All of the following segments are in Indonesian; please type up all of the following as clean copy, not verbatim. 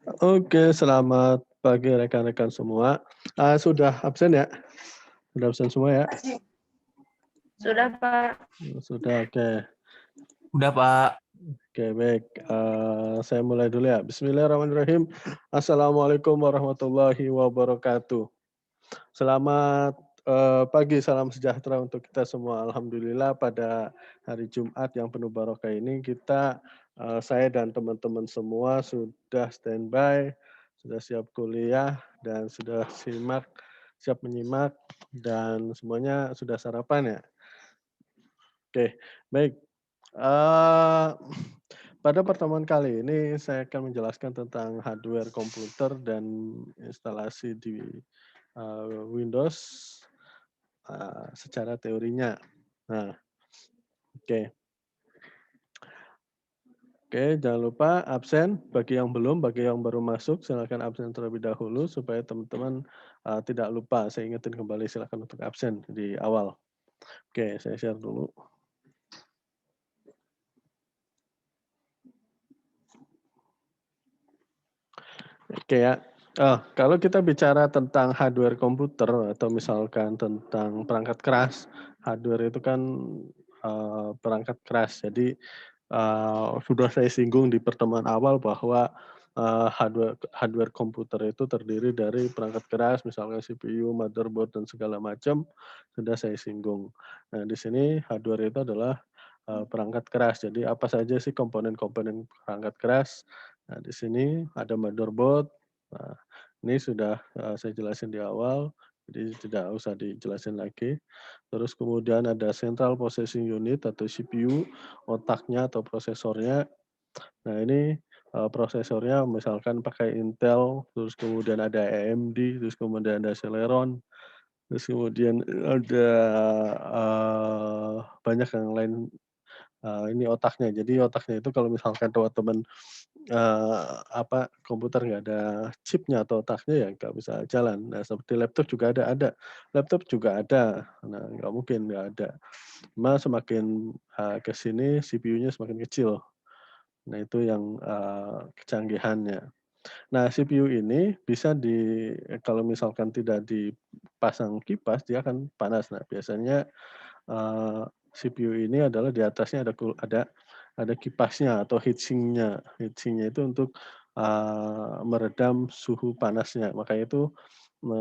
Oke, selamat pagi rekan-rekan semua. Sudah absen ya? Sudah absen semua ya? Sudah, Pak. Sudah, oke. Udah, Pak. Oke, baik. Saya mulai dulu ya. Bismillahirrahmanirrahim. Assalamualaikum warahmatullahi wabarakatuh. Selamat pagi, salam sejahtera untuk kita semua. Alhamdulillah pada hari Jumat yang penuh barokah ini saya dan teman-teman semua sudah standby, sudah siap kuliah dan sudah siap menyimak dan semuanya sudah sarapan ya. Oke, baik. Eh, Pada pertemuan kali ini saya akan menjelaskan tentang hardware komputer dan instalasi di Windows secara teorinya. Nah, oke. Oke, jangan lupa absen bagi yang belum, bagi yang baru masuk silakan absen terlebih dahulu supaya teman-teman tidak lupa. Saya ingetin kembali silakan untuk absen di awal. Oke, saya share dulu. Oke ya. Kalau kita bicara tentang hardware komputer atau misalkan tentang perangkat keras, hardware itu kan perangkat keras. Jadi sudah saya singgung di pertemuan awal bahwa hardware komputer itu terdiri dari perangkat keras, misalnya CPU, motherboard dan segala macam. Sudah saya singgung. Nah, di sini hardware itu adalah perangkat keras. Jadi apa saja sih komponen-komponen perangkat keras? Nah, di sini ada motherboard. Nah, ini sudah saya jelasin di awal, jadi tidak usah dijelasin lagi. Terus kemudian ada central processing unit atau CPU, otaknya atau prosesornya. Nah, ini prosesornya misalkan pakai Intel, terus kemudian ada AMD, terus kemudian ada Celeron, terus kemudian ada banyak yang lain. Ini otaknya. Jadi otaknya itu kalau misalkan teman-teman komputer nggak ada chipnya atau otaknya ya nggak bisa jalan. Nah, seperti laptop juga ada. Laptop juga ada. Nah, nggak mungkin nggak ada. Cuma semakin ke sini CPU-nya semakin kecil. Nah, itu yang kecanggihannya. Nah, CPU ini bisa kalau misalkan tidak dipasang kipas dia akan panas. Nah, biasanya CPU ini adalah di atasnya ada kipasnya atau heatsink-nya. Heatsink-nya itu untuk meredam suhu panasnya. Makanya itu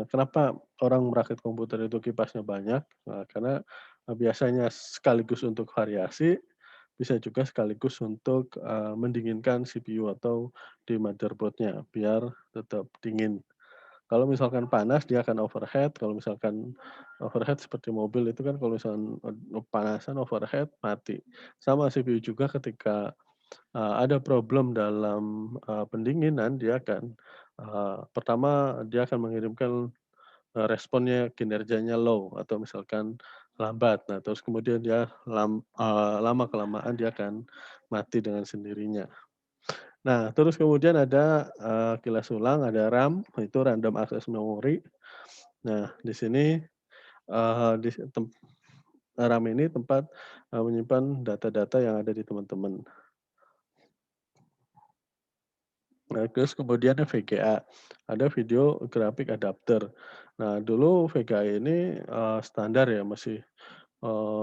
kenapa orang merakit komputer itu kipasnya banyak, karena biasanya sekaligus untuk variasi, bisa juga sekaligus untuk mendinginkan CPU atau di motherboard-nya biar tetap dingin. Kalau misalkan panas dia akan overheat, kalau misalkan overheat seperti mobil itu kan kalau misalkan panasan overheat mati. Sama CPU juga ketika ada problem dalam pendinginan dia akan pertama dia akan mengirimkan responnya kinerjanya low atau misalkan lambat. Nah, terus kemudian dia lama-kelamaan dia akan mati dengan sendirinya. Nah, terus kemudian ada kilas ulang, ada RAM, itu random access memory. Nah, di sini di RAM ini tempat menyimpan data-data yang ada di teman-teman. Nah, terus kemudian ada VGA, ada video graphic adapter. Nah, dulu VGA ini standar ya, masih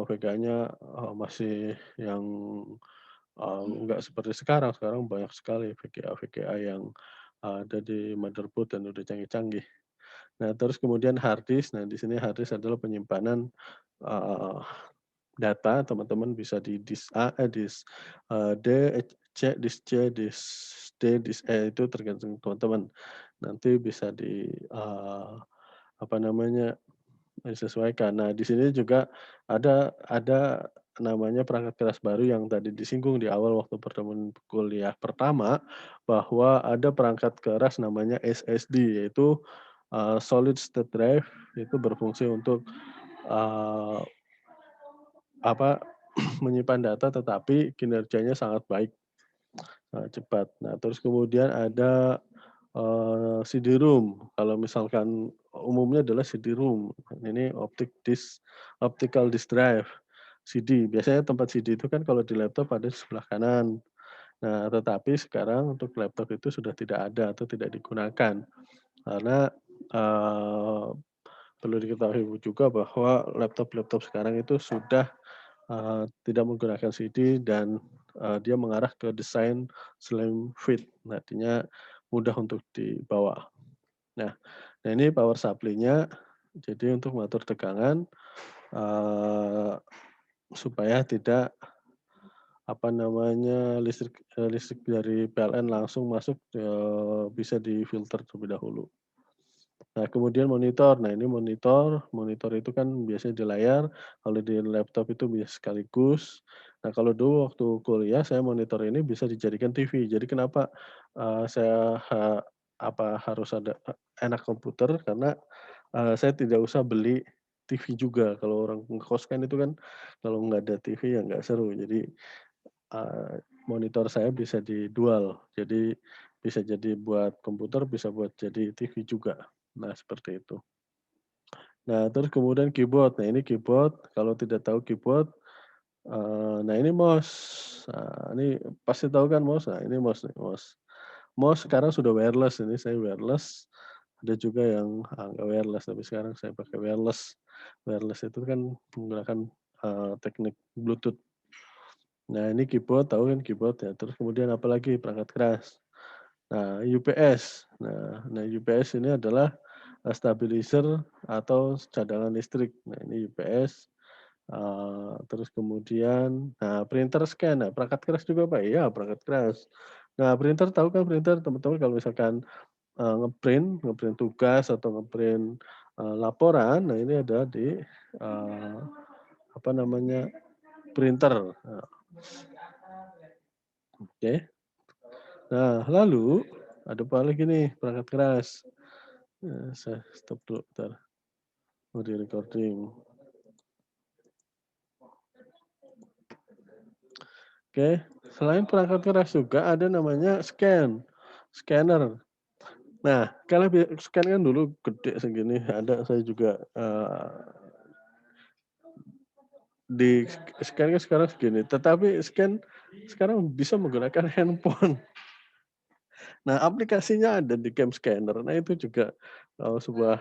VGA-nya masih yang enggak seperti sekarang. Sekarang banyak sekali VGA-VGA yang ada di motherboard dan udah canggih-canggih. Nah, terus kemudian hard disk. Nah, di sini hard disk adalah penyimpanan eee, data, teman-teman bisa di disk A, disk D, C, disk C, disk D, disk E, itu tergantung teman-teman. Nanti bisa apa namanya, disesuaikan. Nah, di sini juga ada namanya perangkat keras baru yang tadi disinggung di awal waktu pertemuan kuliah pertama, bahwa ada perangkat keras namanya SSD, yaitu solid state drive, itu berfungsi untuk eee, apa, menyimpan data tetapi kinerjanya sangat baik, cepat. Nah, terus kemudian ada CD-ROM. Kalau misalkan umumnya adalah CD-ROM. Ini optical disk drive, CD. Biasanya tempat CD itu kan kalau di laptop ada di sebelah kanan. Nah, tetapi sekarang untuk laptop itu sudah tidak ada atau tidak digunakan karena, eee, perlu diketahui juga bahwa laptop-laptop sekarang itu sudah, tidak menggunakan CD dan, dia mengarah ke desain slim fit, artinya mudah untuk dibawa. Nah nah ini power supply-nya jadi untuk mengatur tegangan, eee, supaya tidak, apa namanya, listrik dari PLN langsung masuk, bisa difilter terlebih dahulu. Nah, kemudian monitor. Nah, ini monitor itu kan biasanya di layar, kalau di laptop itu bisa sekaligus. Nah, kalau dulu waktu kuliah saya monitor ini bisa dijadikan TV. Jadi kenapa, saya harus ada enak komputer karena, saya tidak usah beli TV juga. Kalau orang ngekos kan itu kan kalau nggak ada TV ya nggak seru. Jadi, monitor saya bisa didual. Jadi bisa jadi buat komputer, bisa buat jadi TV juga. Nah, seperti itu. Nah, terus kemudian keyboard. Nah, ini keyboard, kalau tidak tahu keyboard, nah ini mouse. Nah, ini pasti tahu kan mouse? Nah, ini mouse nih, mouse. Mouse sekarang sudah wireless, ini saya wireless. Ada juga yang, nggak wireless, tapi sekarang saya pakai wireless. Wireless itu kan menggunakan, teknik Bluetooth. Nah, ini keyboard, tahu kan keyboard ya. Terus kemudian apalagi perangkat keras. Nah, UPS. Nah, UPS ini adalah, stabilizer atau cadangan listrik. Nah, ini UPS, terus kemudian nah printer scan, nah perangkat keras juga, Pak? Iya, perangkat keras. Nah, printer tahu kan printer, teman-teman kalau misalkan, nge-print tugas atau nge-print, laporan, nah ini ada di, apa namanya, printer. Nah, oke. Nah, lalu ada apa lagi nih perangkat keras. Saya stop dulu bentar, mau di-recording. Oke, selain perangkat keras juga ada namanya scanner. Nah, kalau scan kan dulu gede segini, ada saya juga, di scan kan sekarang segini, tetapi scan sekarang bisa menggunakan handphone. Nah, aplikasinya ada di Cam Scanner. Nah, itu juga, sebuah,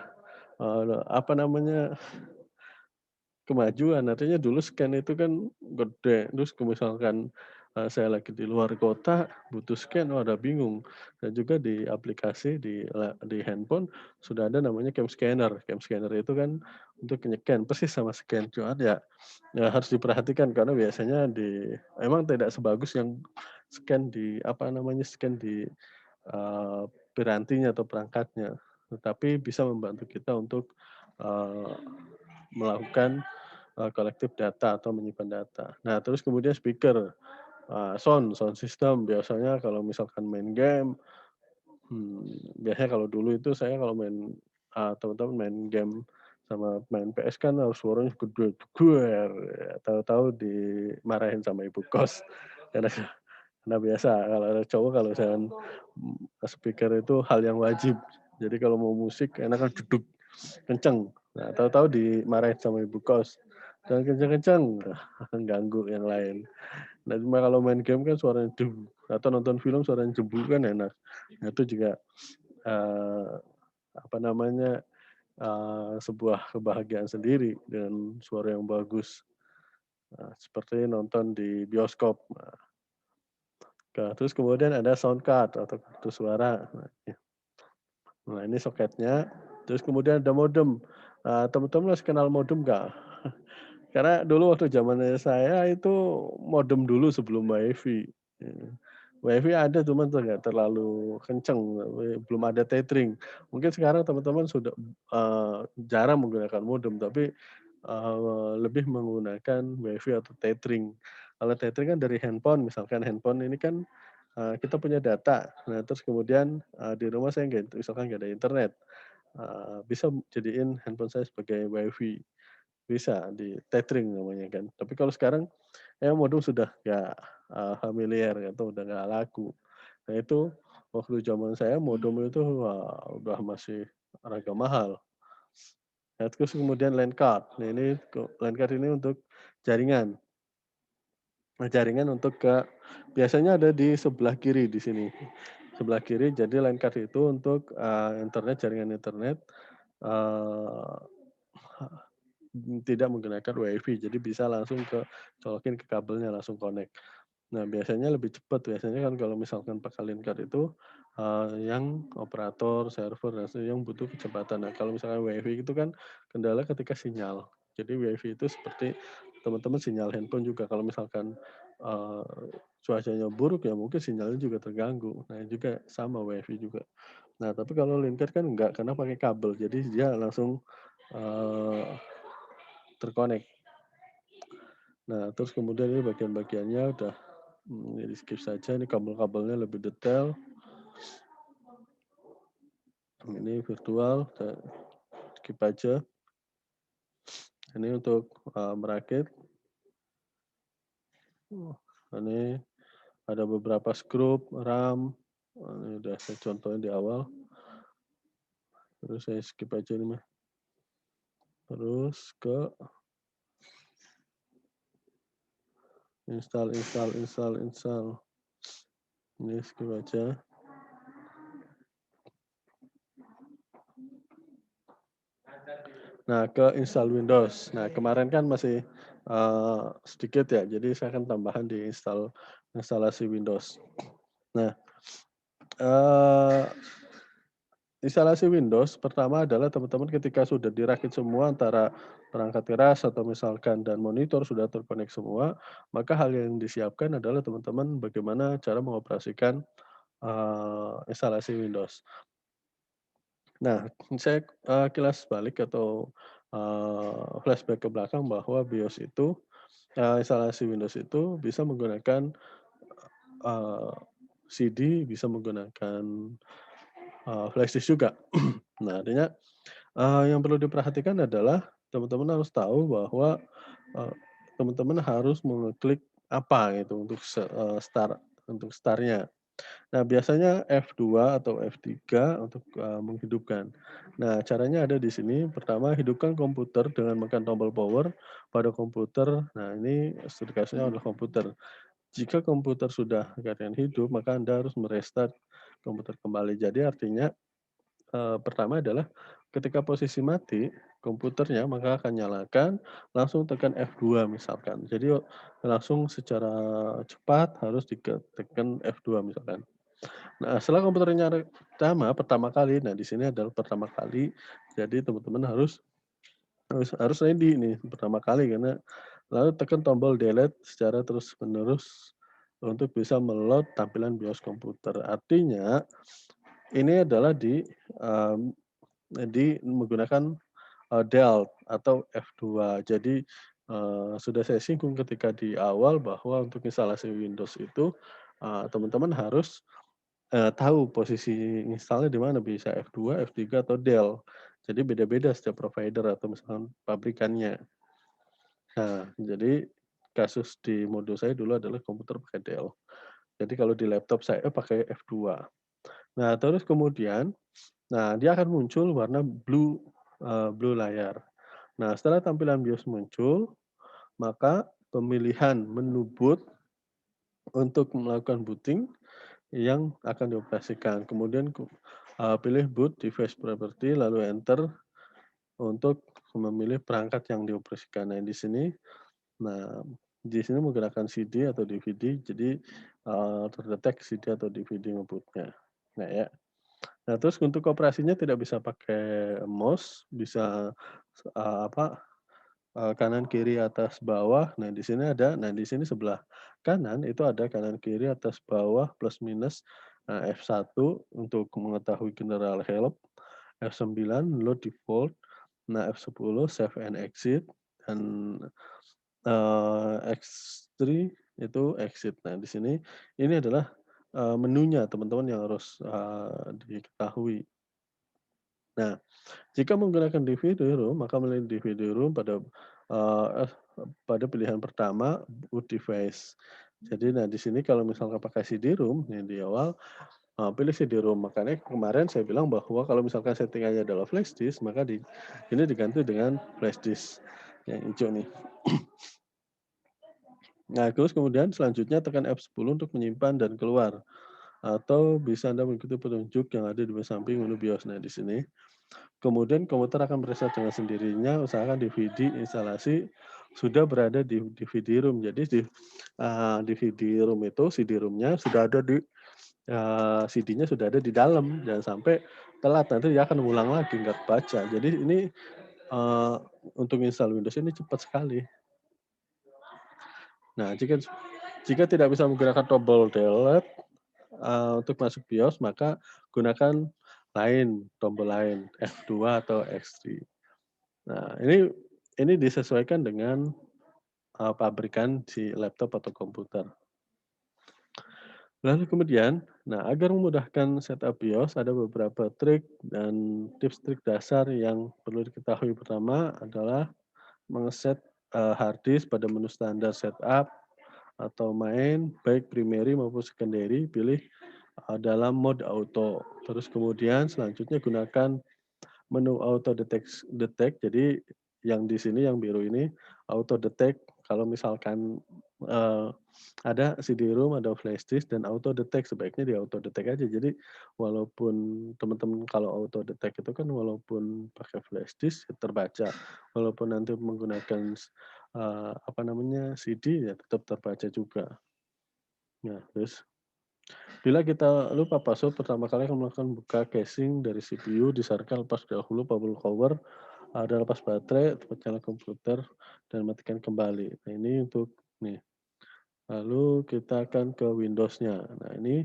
apa namanya, kemajuan. Artinya dulu scan itu kan gede, terus misalkan, saya lagi di luar kota butuh scan, waduh bingung. Dan juga di aplikasi di handphone sudah ada namanya Cam Scanner. Cam Scanner itu kan untuk nge-scan, persis sama scan, cuman ya harus diperhatikan karena biasanya memang tidak sebagus yang scan di apa namanya, scan di, eee, pirantinya atau perangkatnya, tetapi bisa membantu kita untuk, eee, melakukan kolektif data atau menyimpan data. Nah, terus kemudian speaker, sound system biasanya kalau misalkan main game, biasanya kalau dulu itu saya kalau main, teman-teman main game sama main PS kan harus suaranya gede, "Duer," ya, tahu-tahu dimarahin sama ibu kos karena karena biasa kalau ada cowok kalau misalkan, speaker itu hal yang wajib. Jadi kalau mau musik enakan jedug, kenceng. Nah, tahu-tahu dimarahin sama ibu kos, "Jangan kenceng-kenceng," ganggu yang lain. Nah, cuma kalau main game kan suaranya atau nonton film suaranya jebu kan enak. Nah, itu juga, eee, apa namanya, sebuah kebahagiaan sendiri dengan suara yang bagus. Seperti nonton di bioskop. Terus kemudian ada sound card atau kartu suara. Nah, ini soketnya, terus kemudian ada modem. Teman-teman masih kenal modem nggak? Karena dulu waktu zamannya saya itu modem dulu sebelum WiFi. WiFi ada cuman nggak terlalu kenceng, belum ada tethering. Mungkin sekarang teman-teman sudah, jarang menggunakan modem, tapi, lebih menggunakan WiFi atau tethering. Kalau tethering kan dari handphone, misalkan handphone ini kan, kita punya data. Nah, terus kemudian, di rumah saya misalkan nggak ada internet, bisa jadiin handphone saya sebagai WiFi. Bisa, di-tethering namanya kan. Tapi kalau sekarang, ya modem sudah nggak, familiar atau udah nggak laku. Nah itu, waktu zaman saya modem itu, wah udah masih agak mahal. Nah terus kemudian LAN card. Nah ini LAN card ini untuk jaringan. jaringan untuk biasanya ada di sebelah kiri di sini. Sebelah kiri, jadi line card itu untuk, internet, jaringan internet, eee, tidak menggunakan WiFi, jadi bisa langsung colokin ke kabelnya, langsung connect. Nah, biasanya lebih cepat, biasanya kan kalau misalkan pakai line card itu, yang operator, server, dan yang butuh kecepatan. Nah, kalau misalkan WiFi itu kan kendala ketika sinyal. Jadi WiFi itu seperti teman-teman sinyal handphone juga kalau misalkan, eee, cuacanya buruk ya mungkin sinyalnya juga terganggu. Nah, juga sama WiFi juga. Nah, tapi kalau line card kan enggak, karena pakai kabel, jadi dia langsung, eee, terkonek. Nah, terus kemudian ini bagian-bagiannya udah, ini di-skip saja, ini kabel-kabelnya lebih detail. Ini virtual, skip aja. Ini untuk, merakit. Ini ada beberapa skrup, RAM, ini udah saya contohin di awal. Terus saya skip aja ini mah. Terus ke install. Ini skip aja. Nah, ke install Windows. Nah, kemarin kan masih, sedikit ya, jadi saya akan tambahan di instalasi Windows. Nah, eee, instalasi Windows pertama adalah teman-teman ketika sudah dirakit semua antara perangkat keras atau misalkan dan monitor sudah terkonek semua, maka hal yang disiapkan adalah teman-teman bagaimana cara mengoperasikan, instalasi Windows. Nah, saya, kilas balik atau, flashback ke belakang bahwa BIOS itu, instalasi Windows itu bisa menggunakan, eee, CD, bisa menggunakan, flash disk juga. Nah, artinya, yang perlu diperhatikan adalah teman-teman harus tahu bahwa, eee, teman-teman harus mengeklik apa gitu untuk start-nya. Nah, biasanya F2 atau F3 untuk, menghidupkan. Nah, caranya ada di sini. Pertama, hidupkan komputer dengan menekan tombol power pada komputer. Nah, ini studi kasusnya adalah komputer. Jika komputer sudah keadaan hidup, maka Anda harus merestart komputer kembali. Jadi artinya, pertama adalah ketika posisi mati komputernya, maka akan nyalakan, langsung tekan F2 misalkan. Jadi langsung secara cepat harus tekan F2 misalkan. Nah, setelah komputernya pertama kali, nah di sini adalah pertama kali, jadi teman-teman harus ready nih pertama kali karena lalu tekan tombol delete secara terus-menerus untuk bisa meload tampilan BIOS komputer. Artinya ini adalah menggunakan, Delt atau F2. Jadi, sudah saya singgung ketika di awal bahwa untuk instalasi Windows itu, teman-teman harus tahu posisi install-nya di mana, bisa F2, F3, atau Dell. Jadi beda-beda setiap provider atau misalkan pabrikannya. Nah, jadi kasus di modul saya dulu adalah komputer pakai Dell. Jadi kalau di laptop saya pakai F2. Nah, terus kemudian, dia akan muncul warna blue layar. Nah, setelah tampilan BIOS muncul, maka pemilihan menu boot untuk melakukan booting yang akan dioperasikan. Kemudian pilih boot device property lalu enter untuk memilih perangkat yang dioperasikan. Nah, di sini menggunakan CD atau DVD, jadi, terdetek CD atau DVD nge-boot-nya. Nah ya. Nah, terus untuk operasinya tidak bisa pakai mouse, bisa, apa, kanan, kiri, atas, bawah. Nah, di sini sebelah kanan itu ada kanan, kiri, atas, bawah, plus, minus. Nah, F1 untuk mengetahui general help, F9 load default, nah F10 save and exit, dan, X3 itu exit. Nah, di sini ini adalah, menunya teman-teman yang harus, diketahui. Nah, jika menggunakan DVD ROM, maka memilih DVD ROM pada pilihan pertama, boot device. Jadi, nah di sini kalau misalkan pakai CD-ROM, yang di awal, pilih CD-ROM. Makanya kemarin saya bilang bahwa kalau misalkan settingannya adalah flash disk, maka ini diganti dengan flash disk yang hijau nih. Nah, terus kemudian selanjutnya tekan F10 untuk menyimpan dan keluar. Atau bisa Anda mengikuti petunjuk yang ada di samping menu BIOS. Nah, di sini. Kemudian komputer akan merestart dengan sendirinya, usahakan DVD instalasi sudah berada di DVD-ROM. Jadi di DVD-ROM itu, CD-ROM-nya sudah ada di CD-nya sudah ada di dalam. Jangan sampai telat, nanti dia akan ulang lagi, nggak baca. Jadi ini untuk install Windows ini cepat sekali. Nah, jika tidak bisa menggunakan tombol delete untuk masuk BIOS, maka gunakan tombol lain, F2 atau X3. Nah, ini disesuaikan dengan pabrikan si laptop atau komputer. Lalu kemudian, nah agar memudahkan setup BIOS, ada beberapa trik dan tips-trik dasar yang perlu diketahui. Pertama adalah mengeset hard disk pada menu standar setup atau main, baik primary maupun secondary, pilih dalam mode auto. Terus kemudian selanjutnya gunakan menu auto detect. Jadi yang di sini yang biru ini auto detect kalau misalkan ada CD-ROM, ada flash disk dan auto detect, sebaiknya di auto detect aja. Jadi walaupun teman-teman kalau auto detect itu kan walaupun pakai flash disk terbaca, walaupun nanti menggunakan CD ya tetap terbaca juga. Nah, terus bila kita lupa password, pertama kali akan melakukan buka casing dari CPU, disarankan lepas dahulu bubble cover, dan lepas baterai, tempat nyala komputer, dan matikan kembali. Nah, ini untuk nih. Lalu kita akan ke Windows-nya. Nah, ini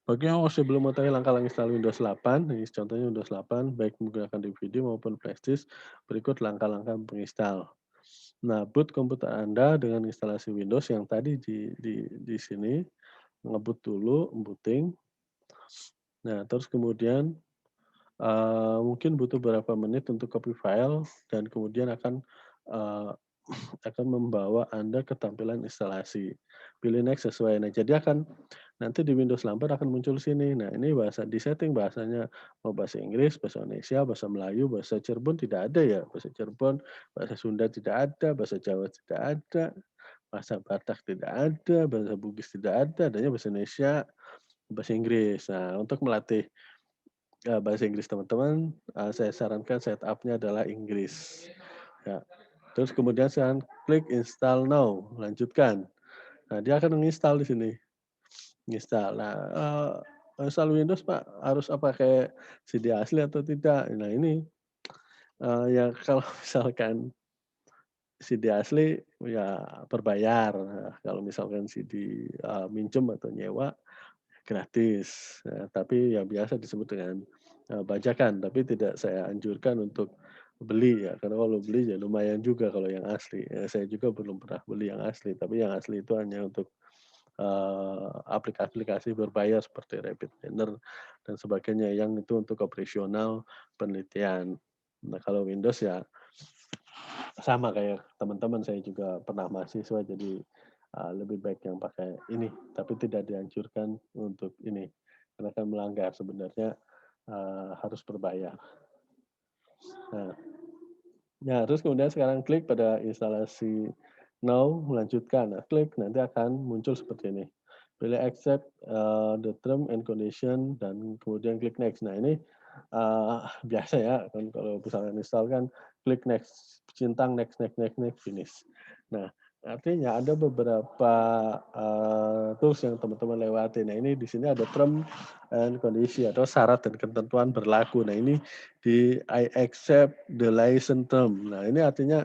bagi yang masih belum mengetahui langkah-langkah install Windows 8, ini contohnya Windows 8, baik menggunakan DVD maupun flash disk, berikut langkah-langkah menginstal. Nah, boot komputer Anda dengan instalasi Windows yang tadi di sini, nge-boot dulu, booting. Nah, terus kemudian mungkin butuh beberapa menit untuk copy file dan kemudian akan membawa Anda ke tampilan instalasi. Pilih next sesuai. Nah, jadi nanti di Windows Lamper akan muncul sini. Nah, ini di setting bahasanya mau bahasa Inggris, bahasa Indonesia, bahasa Melayu, bahasa Cirebon tidak ada ya. Bahasa Cirebon, bahasa Sunda tidak ada, bahasa Jawa tidak ada, bahasa Batak tidak ada, bahasa Bugis tidak ada, adanya bahasa Indonesia, bahasa Inggris. Nah, untuk melatih bahasa Inggris teman-teman, saya sarankan setup-nya adalah Inggris. Ya. Terus kemudian saya klik install now, lanjutkan. Nah, dia akan menginstal di sini. Install. Nah, install Windows Pak harus pakai CD asli atau tidak? Nah, ini ya kalau misalkan CD asli ya berbayar. Nah, kalau misalkan CD minjem atau nyewa gratis. Nah, tapi yang biasa disebut dengan bajakan, tapi tidak saya anjurkan untuk beli ya, karena kalau beli ya lumayan juga kalau yang asli. Saya juga belum pernah beli yang asli, tapi yang asli itu hanya untuk aplikasi-aplikasi berbayar seperti Rapid Planner dan sebagainya, yang itu untuk operasional penelitian. Nah, kalau Windows ya sama kayak teman-teman, saya juga pernah mahasiswa, jadi lebih baik yang pakai ini, tapi tidak dianjurkan untuk ini, karena kan melanggar sebenarnya harus berbayar. Nah, ya, terus kemudian sekarang klik pada instalasi now, melanjutkan. Nah, klik, nanti akan muncul seperti ini. Pilih accept the term and condition, dan kemudian klik next. Nah, ini biasa ya, kan kalau misalnya install kan klik next, centang next, next, next, next, finish. Nah, artinya ada beberapa tools yang teman-teman lewati. Nah, ini di sini ada term and condition atau syarat dan ketentuan berlaku. Nah, ini di I accept the license term. Nah, ini artinya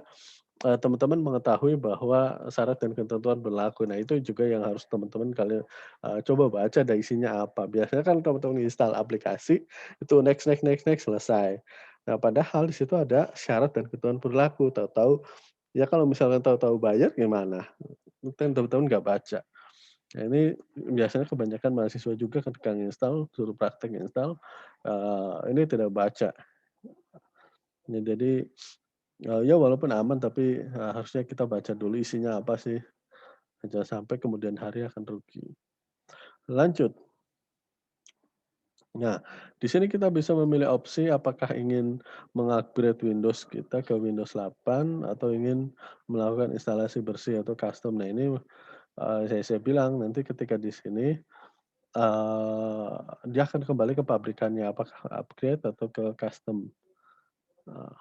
teman-teman mengetahui bahwa syarat dan ketentuan berlaku. Nah, itu juga yang harus teman-teman kalian coba baca ada isinya apa. Biasanya kan teman-teman install aplikasi, itu next, next, next, next, selesai. Nah, padahal di situ ada syarat dan ketentuan berlaku. Tahu-tahu, ya kalau misalkan tahu-tahu bayar gimana? Itu kan teman-teman nggak baca. Nah, ini biasanya kebanyakan mahasiswa juga ketika install, suruh praktek install, ini tidak baca. Ya, jadi ya walaupun aman, tapi harusnya kita baca dulu isinya apa sih. Jangan sampai kemudian hari akan rugi. Lanjut. Nah, di sini kita bisa memilih opsi apakah ingin mengupgrade Windows kita ke Windows 8 atau ingin melakukan instalasi bersih atau custom. Nah ini, saya bilang nanti ketika di sini, eee, dia akan kembali ke pabrikannya apakah upgrade atau ke custom. Eee,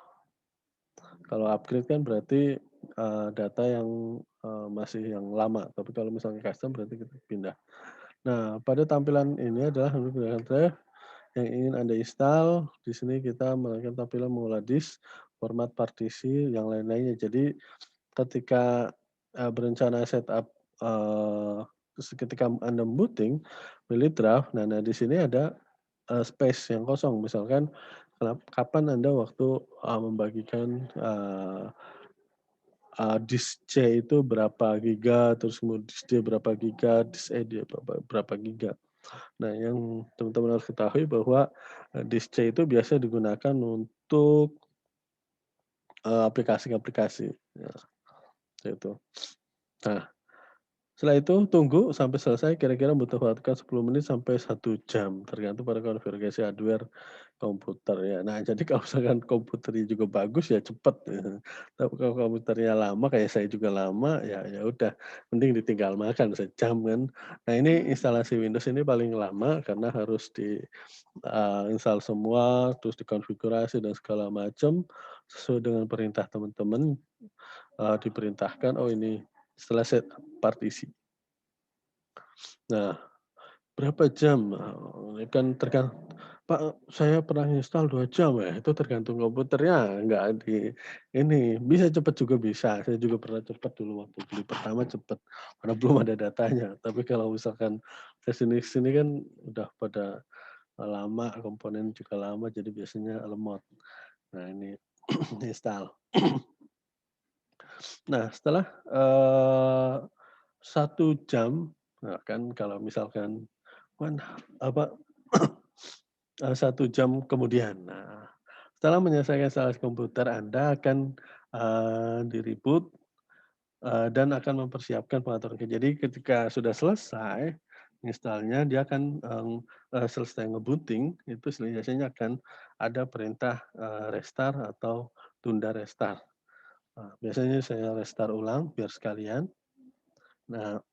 Kalau upgrade kan berarti, data yang, masih yang lama, tapi kalau misalnya custom berarti kita pindah. Nah, pada tampilan ini adalah untuk menggunakan drive yang ingin Anda install. Di sini kita melakukan tampilan mengolah disk, format partisi, yang lain-lainnya. Jadi ketika, berencana setup, ketika Anda booting, pilih draft, nah di sini ada, space yang kosong. Misalkan kapan Anda waktu, membagikan, disk C itu berapa giga, terus kemudian disk D berapa giga, disk E dia berapa giga. Nah, yang teman-teman harus ketahui bahwa, disk C itu biasa digunakan untuk, aplikasi-aplikasi, ya, itu. Nah, setelah itu tunggu sampai selesai kira-kira butuh waktu 10 menit sampai 1 jam, tergantung pada konfigurasi hardware komputer ya. Nah, jadi kalau misalkan komputernya juga bagus ya cepet, ya. Tapi kalau komputernya lama kayak saya juga lama, ya udah mending ditinggal makan sejam kan. Nah, ini instalasi Windows ini paling lama karena harus install semua, terus dikonfigurasi dan segala macam, sesuai dengan perintah teman-teman, diperintahkan, oh ini setelah set partisi. Nah, berapa jam? Ini kan "Pak, saya pernah install 2 jam ya." Itu tergantung komputernya, nggak di ini. Bisa cepet juga bisa, saya juga pernah cepet dulu waktu beli pertama cepet, karena belum ada datanya. Tapi kalau misalkan ke sini kan udah pada lama, komponen juga lama, jadi biasanya lemot. Nah ini install. Nah setelah, 1 jam, nah kan kalau misalkan apa 1 jam kemudian. Nah, setelah menyelesaikan instalasi komputer, Anda akan, di-reboot, dan akan mempersiapkan pengaturan jadi ketika sudah selesai install-nya, dia akan, selesai ngebooting, itu biasanya akan ada perintah, restart atau tunda restart. Biasanya saya restart ulang biar sekalian. Nah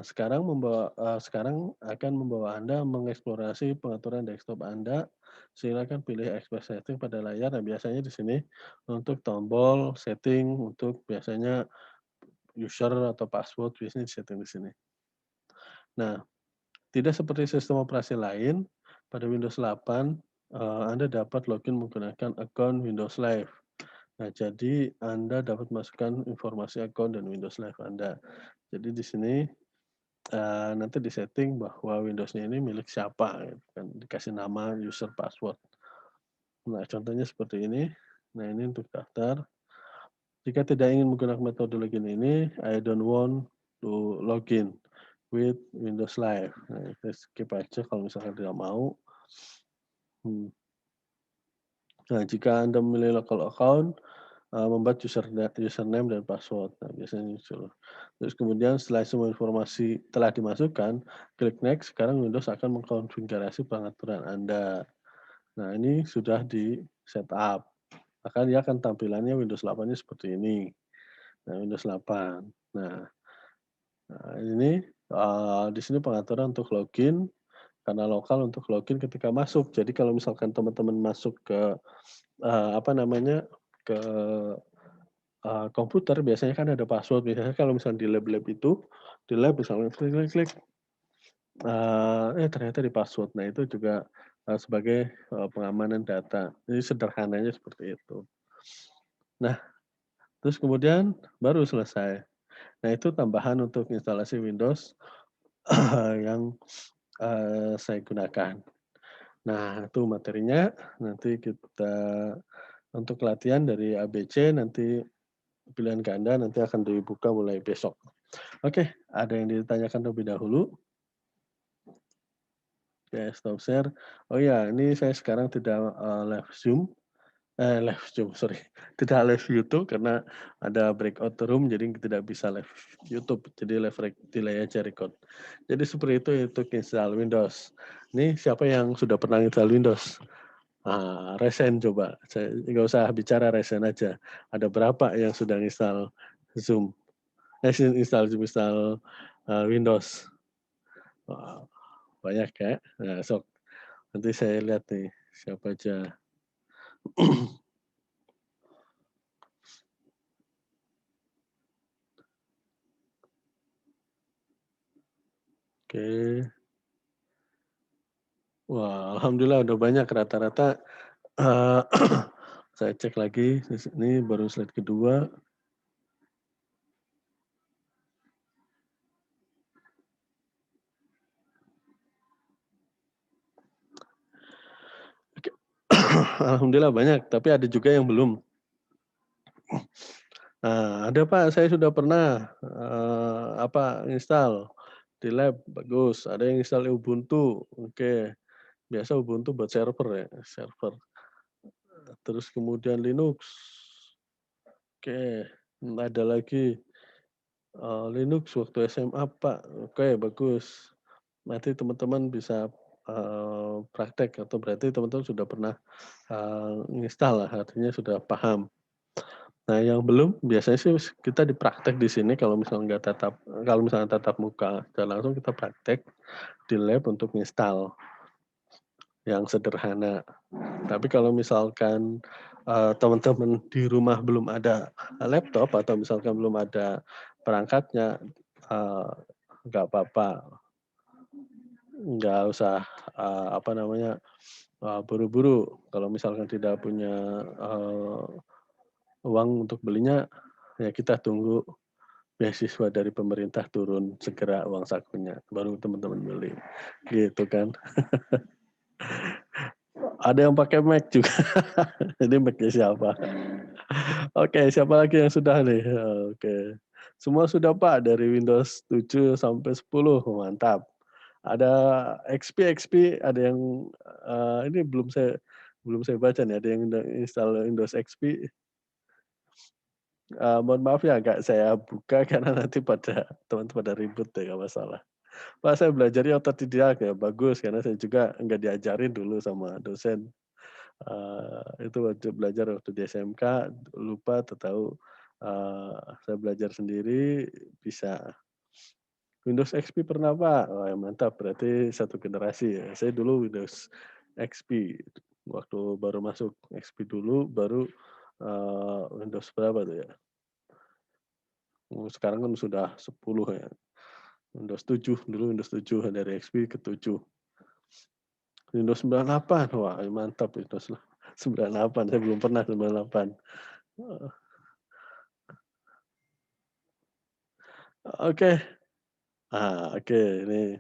sekarang akan membawa Anda mengeksplorasi pengaturan desktop Anda. Silakan pilih express setting pada layar. Nah, biasanya di sini untuk tombol setting untuk biasanya user atau password biasanya di-setting di sini. Nah, tidak seperti sistem operasi lain, pada Windows 8, Anda dapat login menggunakan akun Windows Live. Nah, jadi Anda dapat masukkan informasi akun dan Windows Live Anda. Jadi di sini nanti di-setting bahwa Windows-nya ini milik siapa gitu kan, dikasih nama, user, password. Nah, contohnya seperti ini. Nah, ini untuk daftar. Jika tidak ingin menggunakan metode login ini, I don't want to login with Windows Live. Nah, kita skip aja kalau misalkan tidak mau. Hmm. Nah, jika Anda memilih local account, membuat username dan password. Nah, biasanya muncul. Terus kemudian setelah semua informasi telah dimasukkan, klik next, sekarang Windows akan mengkonfigurasi pengaturan Anda. Nah, ini sudah di-setup. Maka dia akan tampilannya Windows 8-nya seperti ini. Nah, Windows 8. Nah, ini, di sini pengaturan untuk login, karena lokal untuk login ketika masuk. Jadi kalau misalkan teman-teman masuk ke, apa namanya, ke komputer biasanya kan ada password, biasanya kalau misalnya di lab-lab itu, di lab misalnya klik, ternyata di password. Nah itu juga, sebagai, pengamanan data. Jadi sederhananya seperti itu. Nah, terus kemudian baru selesai. Nah itu tambahan untuk instalasi Windows yang, saya gunakan. Nah itu materinya, nanti kita untuk latihan dari ABC nanti pilihan ganda nanti akan dibuka mulai besok. Oke, ada yang ditanyakan terlebih dahulu? Oke, stop share. Oh ya, ini saya sekarang tidak, live Zoom, Live Zoom, sorry. Tidak live YouTube karena ada breakout room, jadi tidak bisa live YouTube. Jadi live delay aja record. Jadi seperti itu untuk install Windows. Ini siapa yang sudah pernah install Windows? Resen coba. Saya nggak usah bicara, resen aja. Ada berapa yang sudah install Zoom? Install Zoom, install Windows. Wah, banyak ya. Nah, sok. Nanti saya lihat nih siapa aja. Oke. Wah, alhamdulillah udah banyak rata-rata. Saya cek lagi di sini baru slide kedua. Oke. Alhamdulillah banyak, tapi ada juga yang belum. Ada Pak, saya sudah pernah install di lab, bagus. Ada yang install Ubuntu, oke. Biasa Ubuntu buat server ya, server. Terus kemudian Linux, oke. Ada lagi Linux waktu SMA Pak, oke bagus. Nanti teman-teman bisa praktek atau berarti teman-teman sudah pernah install lah, artinya sudah paham. Nah, yang belum biasanya sih kita dipraktek di sini kalau misalnya tatap muka, dan langsung kita praktek di lab untuk install yang sederhana. Tapi kalau misalkan teman-teman di rumah belum ada laptop atau misalkan belum ada perangkatnya, nggak apa-apa, nggak usah buru-buru. Kalau misalkan tidak punya uang untuk belinya, ya kita tunggu beasiswa dari pemerintah turun segera uang sakunya, baru teman-teman beli, gitu kan. Ada yang pakai Mac juga. Ini Mac-nya siapa? Oke, siapa lagi yang sudah nih? Oke. Semua sudah Pak, dari Windows 7 sampai 10, mantap. Ada XP, ada yang ini belum saya baca nih, ada yang install Windows XP. Mohon maaf ya, agak saya buka karena nanti teman-teman pada ribut ya, nggak masalah. Pak, saya belajarnya otodidak ya, bagus, karena saya juga nggak diajarin dulu sama dosen. Itu waktu belajar waktu di SMK, lupa atau tahu, saya belajar sendiri bisa. Windows XP pernah Pak? Wah mantap, berarti satu generasi ya. Saya dulu Windows XP, waktu baru masuk XP dulu, baru Windows berapa tuh ya? Sekarang kan sudah 10 ya. Windows 7, dulu Windows 7, dari XP ke 7. Windows 98, wah mantap Windows 98, saya belum pernah 98. Oke. Oke, ini.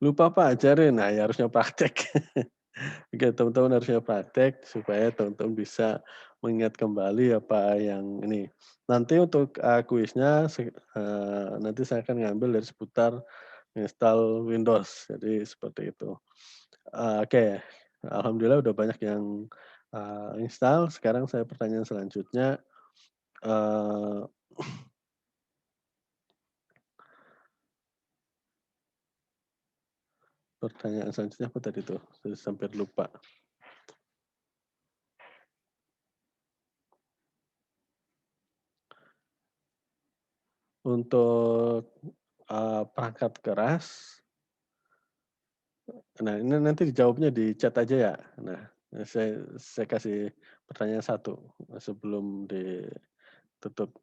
Lupa Pak, ajarin. Nah, ya harusnya praktek. Oke, teman-teman harusnya praktek supaya teman-teman bisa mengingat kembali apa yang ini. Nanti untuk kuisnya nanti saya akan ngambil dari seputar install Windows. Jadi seperti itu. Oke, alhamdulillah udah banyak yang install. Sekarang saya pertanyaan selanjutnya. Pertanyaan selanjutnya apa tadi tuh? Saya sampai lupa. Untuk perangkat keras, nah ini nanti dijawabnya di chat aja ya. Nah, saya kasih pertanyaan satu sebelum ditutup.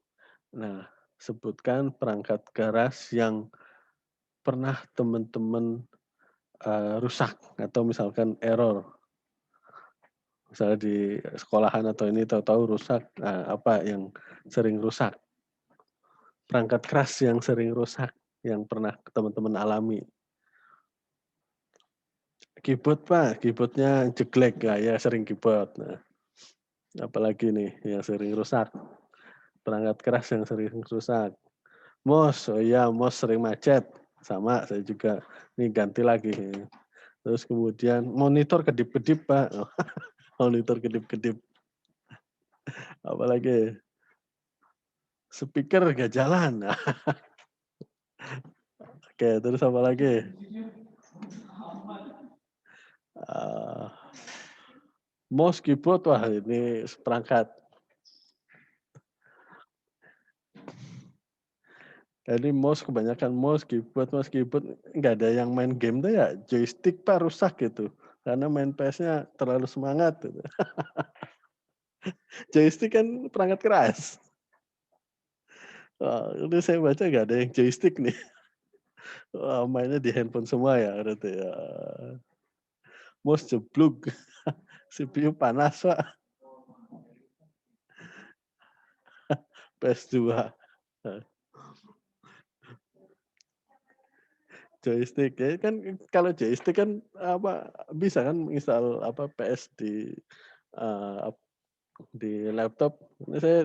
Nah, sebutkan perangkat keras yang pernah teman-teman rusak atau misalkan error. Misalnya di sekolahan atau ini tahu-tahu rusak, apa yang sering rusak? Perangkat keras yang sering rusak, yang pernah teman-teman alami. Keyboard Pak, keyboardnya jelek, ya sering keyboard. Nah, apalagi nih yang sering rusak, perangkat keras yang sering rusak. Mouse, oh iya mouse sering macet, sama saya juga. Ini ganti lagi. Terus kemudian monitor kedip-kedip Pak. Monitor kedip-kedip. Apalagi speaker nggak jalan. Oke, terus apa lagi? Eee, Mouse, keyboard, wah ini seperangkat. Jadi kebanyakan mouse, keyboard nggak ada yang main game tuh ya joystick Pak rusak gitu. Karena main PS-nya terlalu semangat gitu. Joystick kan perangkat keras. Wah, ini saya baca nggak ada yang joystick nih. Wah, mainnya di handphone semua ya berarti ya. Mouse jeblok, CPU panas Pak, PS2. Joystick ya kan kalau joystick kan bisa kan install PS eee, di laptop. Ini saya,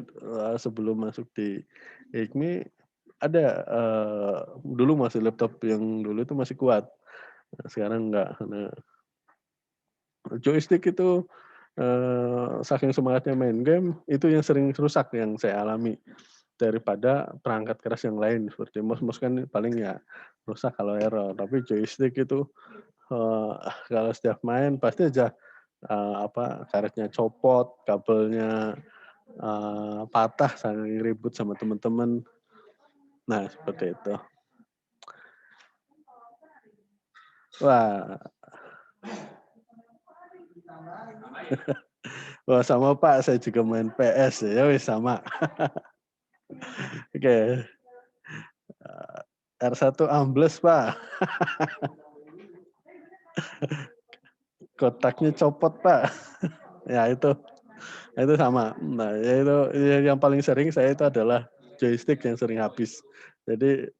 sebelum masuk di IKMI ada, dulu masih laptop yang dulu itu masih kuat, sekarang enggak. Nah, joystick itu, saking semangatnya main game, itu yang sering rusak yang saya alami, daripada perangkat keras yang lain seperti mouse kan paling ya rusak kalau error, tapi joystick itu, eee, kalau setiap main pasti aja, karetnya copot, kabelnya, patah saking ribut sama teman-teman. Nah, seperti itu. Wah wah sama Pak, saya juga main PS ya wis sama. Oke, R1 ambles Pak, kotaknya copot Pak. Ya itu sama. Nah, ya itu yang paling sering saya itu adalah joystick yang sering habis. Jadi,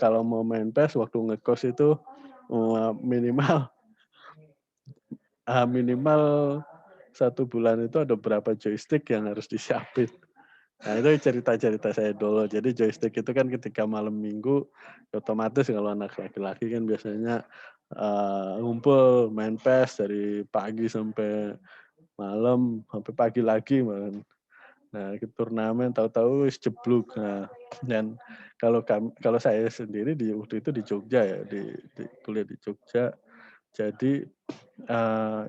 kalau mau main PS waktu ngekos itu, minimal minimal 1 bulan itu ada berapa joystick yang harus disiapin. Nah, itu cerita-cerita saya dulu. Jadi joystick itu kan ketika malam minggu, otomatis kalau anak laki-laki kan biasanya, ngumpul main PS dari pagi sampai malam, sampai pagi lagi malahan. Nah, ikut turnamen tahu-tahu wis jeblok. Nah, dan kalau saya sendiri waktu itu di Jogja ya, di kuliah di Jogja. Jadi,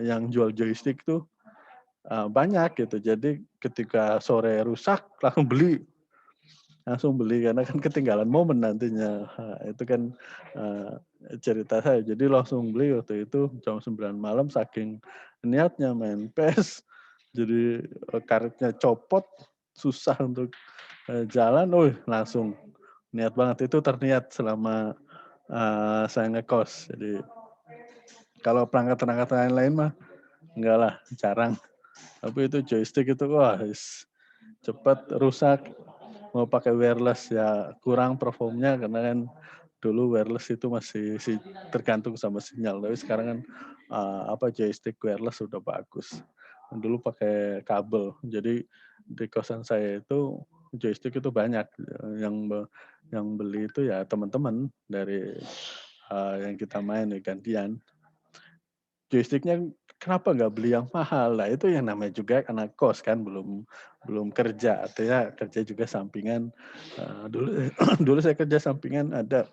yang jual joystick tuh, banyak gitu. Jadi ketika sore rusak langsung beli karena kan ketinggalan momen nantinya. Itu kan, eee, cerita saya. Jadi langsung beli waktu itu jam 9 malam saking niatnya main PES. Jadi, karetnya copot, susah untuk, jalan, langsung niat banget. Itu terniat selama, saya ngekos. Jadi kalau perangkat-perangkat lain-lain mah enggak lah, jarang. Tapi itu joystick itu wah cepet rusak. Mau pakai wireless ya kurang performnya karena kan dulu wireless itu masih tergantung sama sinyal. Tapi sekarang kan joystick wireless sudah bagus. Dulu pakai kabel. Jadi di kosan saya itu joystick itu banyak yang beli itu ya teman-teman dari yang kita main ya gantian. Joysticknya kenapa nggak beli yang mahal? Nah, itu yang namanya juga anak kos kan, belum belum kerja, artinya kerja juga sampingan, dulu dulu saya kerja sampingan ada,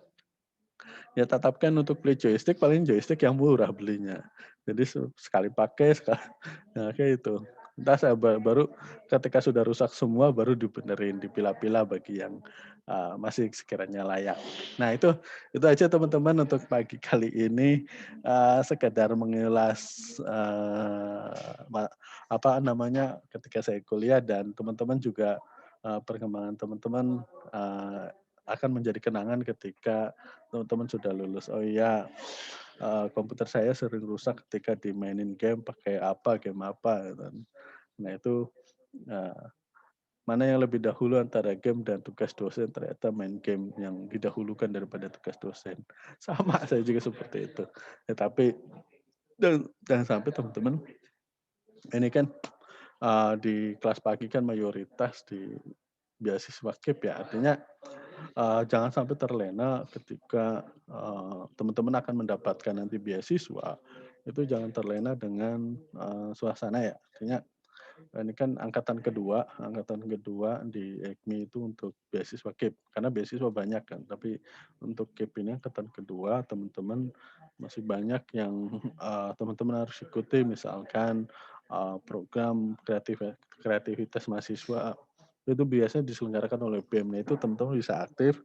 ya tetapkan untuk beli joystick, paling joystick yang murah belinya. Jadi sekali pakai, nah kayak itu. Entah saya baru ketika sudah rusak semua, baru dibenerin, dipilah-pilah bagi yang, masih sekiranya layak. Nah itu aja teman-teman untuk pagi kali ini, sekedar mengulas, apa namanya, ketika saya kuliah dan teman-teman juga, perkembangan teman-teman, akan menjadi kenangan ketika teman-teman sudah lulus. Oh iya, komputer saya sering rusak ketika dimainin game apa gitu kan. Nah itu, eee, mana yang lebih dahulu antara game dan tugas dosen, ternyata main game yang didahulukan daripada tugas dosen. Sama saya juga seperti itu. Ya tapi jangan sampai teman-teman ini kan, di kelas pagi kan mayoritas di beasiswa KIP ya, artinya, jangan sampai terlena ketika, teman-teman akan mendapatkan nanti beasiswa, itu jangan terlena dengan suasana ya. Artinya ini kan angkatan kedua di EKMI itu untuk beasiswa KIP, karena beasiswa banyak kan, tapi untuk KIP ini angkatan kedua, teman-teman masih banyak yang teman-teman harus ikuti, misalkan program kreativitas mahasiswa, itu biasanya diselenggarakan oleh BEM. Nah, itu teman-teman bisa aktif,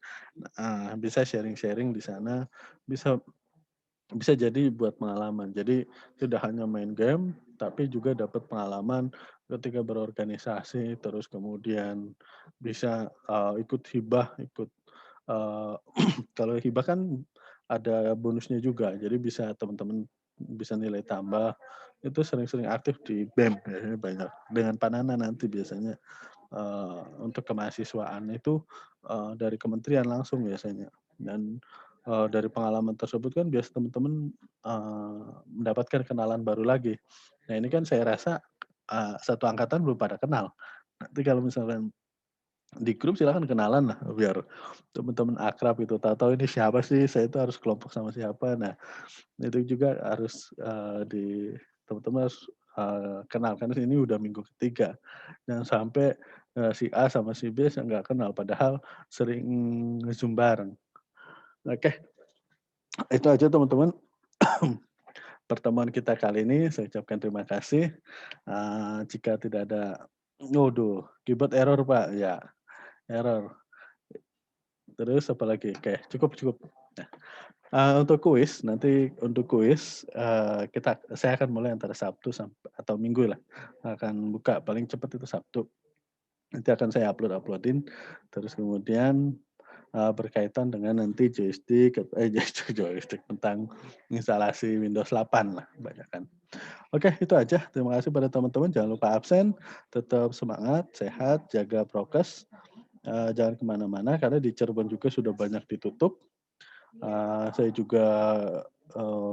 bisa sharing-sharing di sana, bisa bisa jadi buat pengalaman. Jadi tidak hanya main game, tapi juga dapat pengalaman ketika berorganisasi, terus kemudian bisa ikut hibah, ikut kalau hibah kan ada bonusnya juga. Jadi bisa teman-teman bisa nilai tambah. Itu sering-sering aktif di BEM biasanya banyak. Dengan Panana nanti biasanya untuk kemahasiswaan itu dari kementerian langsung biasanya. Dan dari pengalaman tersebut kan biasa teman-teman mendapatkan kenalan baru lagi. Nah ini kan saya rasa satu angkatan belum pada kenal. Nanti kalau misalkan di grup silakan kenalan lah biar teman-teman akrab itu, tahu-tahu ini siapa sih, saya itu harus kelompok sama siapa. Nah itu juga harus di teman-teman harus kenal, karena ini udah minggu ketiga. Jangan sampai si A sama si B nggak kenal padahal sering nge-Zoom bareng. Oke, itu aja teman-teman pertemuan kita kali ini. Saya ucapkan terima kasih. Jika tidak ada, waduh, keyboard error Pak, ya error. Terus apa lagi? Oke, cukup. Nah, untuk kuis saya akan mulai antara Sabtu atau Minggu lah. Akan buka paling cepat itu Sabtu. Nanti akan saya uploadin. Terus kemudian berkaitan dengan nanti joystick tentang instalasi Windows 8 lah kebanyakan. Oke, itu aja. Terima kasih pada teman-teman. Jangan lupa absen, tetap semangat, sehat, jaga prokes. Jangan kemana-mana karena di Cirebon juga sudah banyak ditutup. Saya juga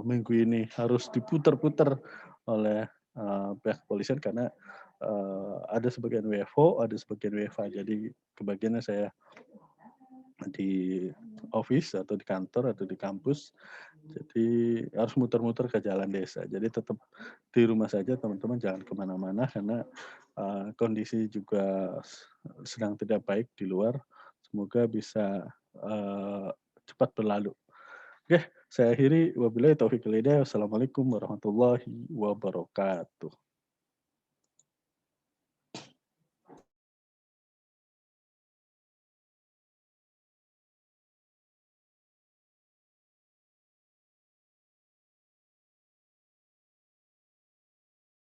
minggu ini harus diputar-putar oleh pihak kepolisian karena ada sebagian WFO, ada sebagian WFA. Jadi kebagiannya saya di office atau di kantor atau di kampus. Jadi harus muter-muter ke jalan desa. Jadi tetap di rumah saja teman-teman, jangan kemana-mana karena kondisi juga sedang tidak baik di luar. Semoga bisa cepat berlalu. Oke, saya akhiri. Wabillahi taufiq wal hidayah. Wassalamualaikum warahmatullahi wabarakatuh.